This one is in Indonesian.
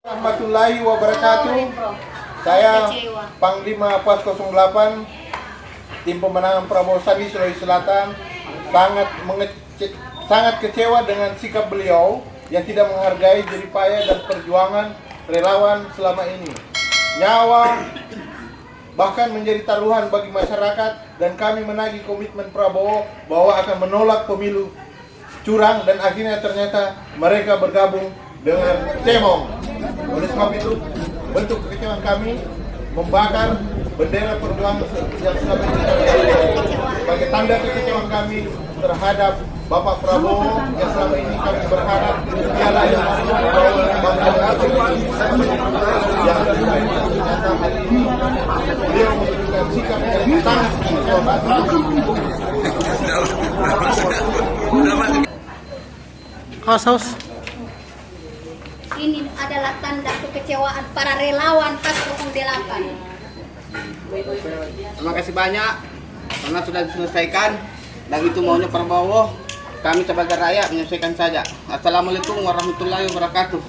Warahmatullahi wabarakatuh. Saya Panglima Pos 08 Tim Pemenangan Prabowo Sandi Sulawesi Selatan sangat kecewa dengan sikap beliau yang tidak menghargai jeripaya dan perjuangan relawan selama ini. Nyawa bahkan menjadi taruhan bagi masyarakat, dan kami menagih komitmen Prabowo bahwa akan menolak pemilu curang, dan akhirnya ternyata mereka bergabung dengan Cemong. Oleh sebab itu, bentuk kekecewaan kami membakar bendera perjuangan yang selama ini sebagai tanda kekecewaan kami terhadap Bapak Prabowo yang selama ini kami berharap dialah yang yang ternyata hari ini beliau menunjukkan sikap yang sangat kecewa. Haus. Ini adalah tanda kekecewaan para relawan PAS 08. Terima kasih banyak karena sudah diselesaikan, dan itu maunya Prabowo. Kami sebagai rakyat menyelesaikan saja. Assalamualaikum warahmatullahi wabarakatuh.